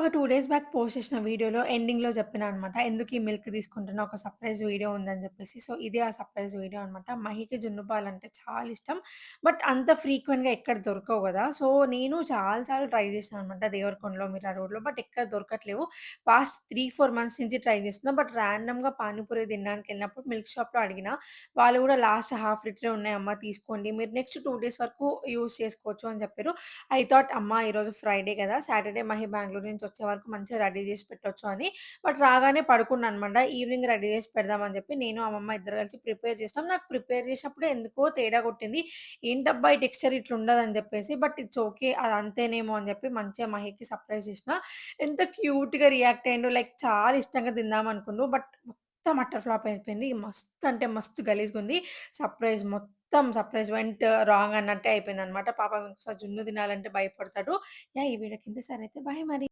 ఒక 2 days back post చేసిన వీడియోలో ఎండింగ్‌లో చెప్పినా అనమాట. ఎందుకు ఈ మిల్క్ తీసుకుంటున్నా ఒక సర్ప్రైజ్ వీడియో ఉందని చెప్పేసి. సో, ఇదే ఆ సర్ప్రైజ్ వీడియో అనమాట. మహికి జున్ను పాలంటే చాలా ఇష్టం. బట్ అంత ఫ్రీక్వెంట్‌గా ఎక్కడ దొరకవు గదా! సో, నేను చాలా సార్లు ట్రై చేశాను అనమాట. దేవరకొండలో, మిర్రర్ రోడ్‌లో బట్ ఎక్కడ దొరకట్లేవు. పాస్ట్ 3, 4 మంత్స్ నుంచి ట్రై చేస్తున్నా. బట్ ర్యాండమ్‌గా పానీపూరి తినడానికెళ్ళినప్పుడు మిల్క్ షాప్‌లో అడిగినా. వాళ్ళు గూడా లాస్ట్ హాఫ్ లీటరే ఉన్నాయమ్మా తీసుకోండి. మీరు నెక్స్ట్ 2 డేస్ వరకు యూజ్ చేసుకోవచ్చు అని చెప్పారు. ఐ థాట్ అమ్మా! ఈరోజు ఫ్రైడే కదా! సాటర్‌డే మహి బెంగుళూరు నుంచి వచ్చే వరకు మంచిగా రెడీ చేసి పెట్టొచ్చు అని. బట్ రాగానే పడుకున్నాననమాట. ఈవినింగ్ రెడీ చేసి పెడదామని చెప్పి నేను, అమ్మమ్మ ఇద్దరు కలిసి ప్రిపేర్ చేసినాం. నాకు ప్రిపేర్ చేసినప్పుడే ఎందుకో తేడా కొట్టింది. ఏంటబ్బా! ఈ టెక్స్చర్ ఇట్లుండదని చెప్పేసి. But it's okay. అది అంతేనేమో అని చెప్పి మంచిగా మహికి సర్ప్రైజ్ చేసినా. ఎంత క్యూట్‌గా రియాక్ట్ అయిండో. లైక్ చాలా ఇష్టంగా తిందాం అనుకుండు. బట్ మొత్తం అట్టర్ ఫ్లాప్ అయిపోయింది. మస్త్ అంటే మస్తు గలీజ్‌గుంది. సర్ప్రైజ్ వెంట్ రాంగ్ అన్నట్టే అయిపోయిందనమాట. పాపం ఇంకోసారి జున్ను తినాలంటే భయపడతాడు. యాహ్! ఈ వీడియో కింద సరైతే బాయ్ మరి.